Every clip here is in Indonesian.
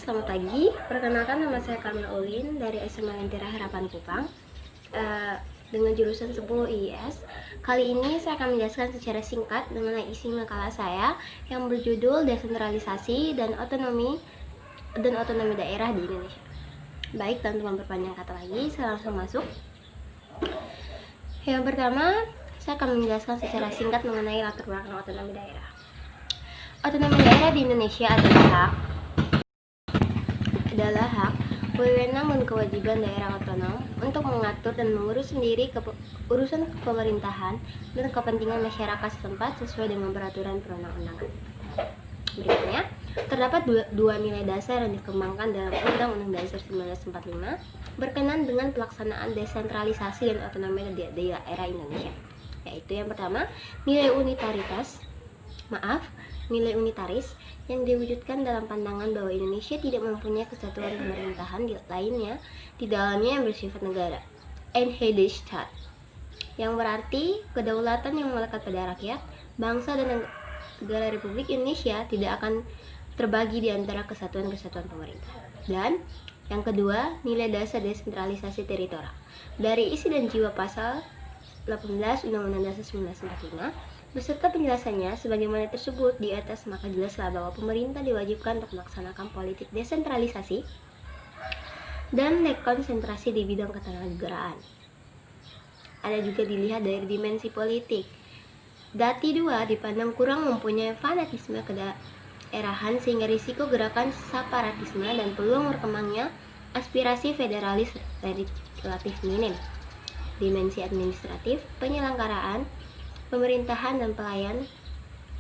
Selamat pagi, perkenalkan nama saya Kamila Ulin dari SMA Lentera Harapan Kupang dengan jurusan 10 IIS. Kali ini saya akan menjelaskan secara singkat mengenai isi makalah saya yang berjudul Desentralisasi dan Otonomi Daerah di Indonesia. Baik, tanpa memperpanjang kata lagi, saya langsung masuk. Yang pertama, saya akan menjelaskan secara singkat mengenai latar belakang otonomi daerah. Otonomi daerah di Indonesia adalah hak, wewenang dan kewajiban daerah otonom untuk mengatur dan mengurus sendiri urusan pemerintahan dan kepentingan masyarakat setempat sesuai dengan peraturan perundang-undangan. Berikutnya, terdapat dua nilai dasar yang dikembangkan dalam Undang-Undang Dasar 1945 berkenaan dengan pelaksanaan desentralisasi dan otonomi daerah Indonesia, yaitu yang pertama, nilai unitaris yang diwujudkan dalam pandangan bahwa Indonesia tidak mempunyai kesatuan pemerintahan lainnya di dalamnya yang bersifat negara, Einheitlichkeit, yang berarti kedaulatan yang melekat pada rakyat, bangsa dan negara Republik Indonesia tidak akan terbagi di antara kesatuan-kesatuan pemerintah. Dan yang kedua, nilai dasar desentralisasi teritorial. Dari isi dan jiwa pasal 18 Undang-Undang Dasar 1945 beserta penjelasannya sebagaimana tersebut di atas, maka jelaslah bahwa pemerintah diwajibkan untuk melaksanakan politik desentralisasi dan dekonsentrasi di bidang ketatanegaraan. Ada juga dilihat dari dimensi politik. Dati 2 dipandang kurang mempunyai fanatisme kedaerahan sehingga risiko gerakan separatisme dan peluang berkembangnya aspirasi federalis relatif minim. Dimensi administratif, penyelenggaraan pemerintahan dan pelayan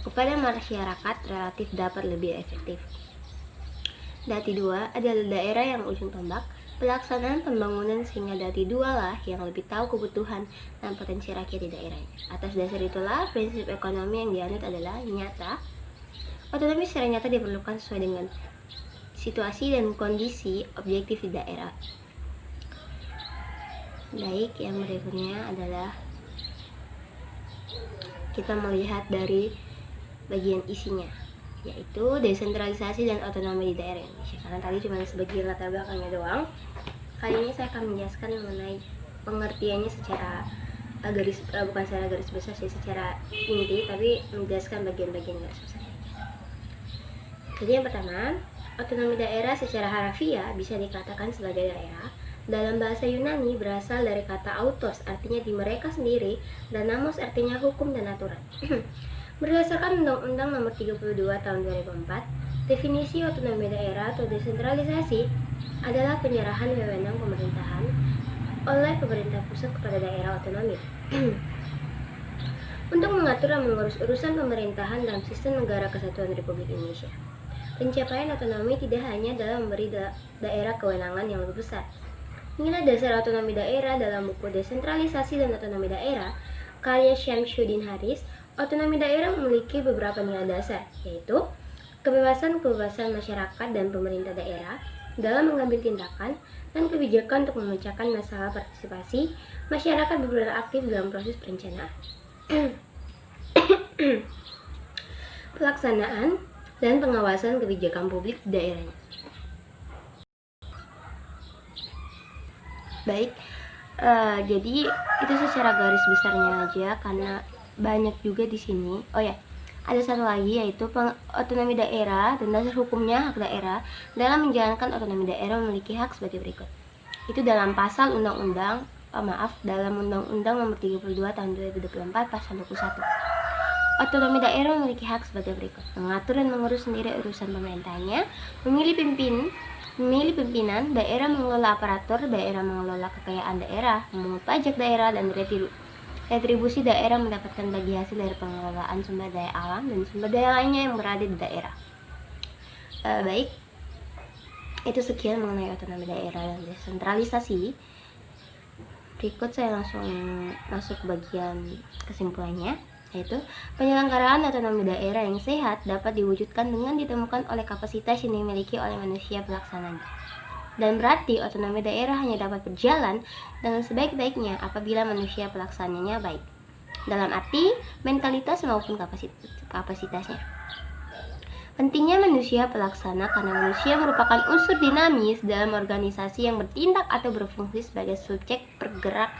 kepada masyarakat relatif dapat lebih efektif. Dati 2 adalah daerah yang ujung tombak pelaksanaan pembangunan sehingga Dati 2 lah yang lebih tahu kebutuhan dan potensi rakyat di daerahnya. Atas dasar itulah prinsip ekonomi yang dianut adalah nyata. Otonomi secara nyata diperlukan sesuai dengan situasi dan kondisi objektif di daerah. Baik, yang berikutnya adalah kita melihat dari bagian isinya, yaitu desentralisasi dan otonomi di daerah Indonesia. Karena tadi cuma sebagian latar belakangnya doang, kali ini saya akan menjelaskan mengenai pengertiannya secara bukan secara garis besar sih, secara inti, tapi menjelaskan bagian-bagian garis besar. Jadi yang pertama, otonomi daerah secara harafiah bisa dikatakan sebagai daerah. Dalam bahasa Yunani berasal dari kata autos, artinya di mereka sendiri, dan namos artinya hukum dan aturan. Berdasarkan Undang-Undang Nomor 32 Tahun 2004, definisi otonomi daerah atau desentralisasi adalah penyerahan wewenang pemerintahan oleh pemerintah pusat kepada daerah otonomi untuk mengatur dan mengurus urusan pemerintahan dalam sistem negara kesatuan Republik Indonesia. Pencapaian otonomi tidak hanya dalam memberi daerah kewenangan yang lebih besar. Nilai dasar otonomi daerah dalam buku Desentralisasi dan Otonomi Daerah karya Syamsuddin Haris, otonomi daerah memiliki beberapa nilai dasar, yaitu kebebasan masyarakat dan pemerintah daerah dalam mengambil tindakan dan kebijakan untuk memecahkan masalah partisipasi masyarakat berperan aktif dalam proses perencanaan, pelaksanaan, dan pengawasan kebijakan publik di daerahnya. Baik, jadi itu secara garis besarnya aja karena banyak juga di sini. Oh ya, ada satu lagi yaitu otonomi daerah dan dasar hukumnya. Hak daerah dalam menjalankan otonomi daerah memiliki hak sebagai berikut. Itu dalam pasal dalam Undang-Undang Nomor 32 Tahun 2024 Pasal 21. Otonomi daerah memiliki hak sebagai berikut: mengatur dan mengurus sendiri urusan pemerintahannya, memilih pimpinan, daerah mengelola aparatur, daerah mengelola kekayaan daerah, memungut pajak daerah, dan retribusi daerah mendapatkan bagi hasil dari pengelolaan sumber daya alam dan sumber daya lainnya yang berada di daerah. Baik, itu sekian mengenai otonomi daerah dan desentralisasi. Berikut saya langsung masuk bagian kesimpulannya, yaitu penyelenggaraan otonomi daerah yang sehat dapat diwujudkan dengan ditemukan oleh kapasitas yang dimiliki oleh manusia pelaksananya. Dan berarti otonomi daerah hanya dapat berjalan dengan sebaik-baiknya apabila manusia pelaksananya baik, dalam arti mentalitas maupun kapasitasnya. Pentingnya manusia pelaksana karena manusia merupakan unsur dinamis dalam organisasi yang bertindak atau berfungsi sebagai subjek bergerak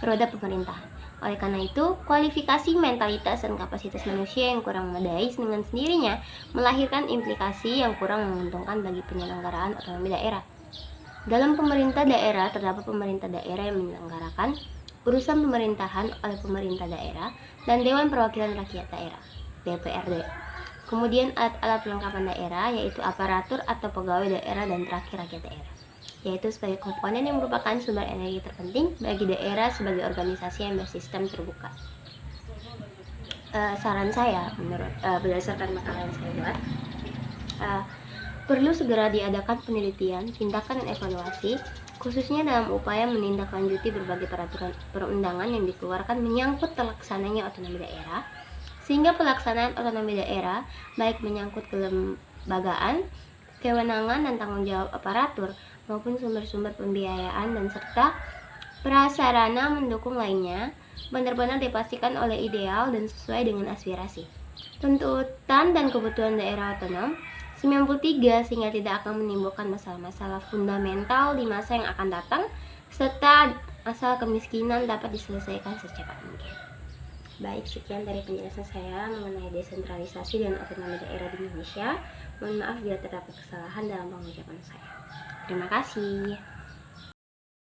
roda pemerintahan. Oleh karena itu, kualifikasi mentalitas dan kapasitas manusia yang kurang memadai dengan sendirinya melahirkan implikasi yang kurang menguntungkan bagi penyelenggaraan otonomi daerah. Dalam pemerintah daerah, terdapat pemerintah daerah yang menyelenggarakan urusan pemerintahan oleh pemerintah daerah dan Dewan Perwakilan Rakyat Daerah (DPRD). Kemudian alat-alat pelengkapan daerah, yaitu aparatur atau pegawai daerah, dan terakhir rakyat daerah, yaitu sebagai komponen yang merupakan sumber energi terpenting bagi daerah sebagai organisasi yang bersistem terbuka. Saran saya, berdasarkan makalah yang saya buat, perlu segera diadakan penelitian, tindakan, dan evaluasi, khususnya dalam upaya menindaklanjuti berbagai peraturan perundangan yang dikeluarkan menyangkut terlaksananya otonomi daerah, sehingga pelaksanaan otonomi daerah, baik menyangkut kelembagaan, kewenangan, dan tanggung jawab aparatur, maupun sumber-sumber pembiayaan dan serta prasarana mendukung lainnya, benar-benar dipastikan oleh ideal dan sesuai dengan aspirasi, tuntutan, dan kebutuhan daerah otonom 93 sehingga tidak akan menimbulkan masalah-masalah fundamental di masa yang akan datang, serta masalah kemiskinan dapat diselesaikan secepat mungkin. Baik, sekian dari penjelasan saya mengenai desentralisasi dan otonomi daerah di Indonesia. Mohon maaf bila terdapat kesalahan dalam pengucapan saya. Terima kasih.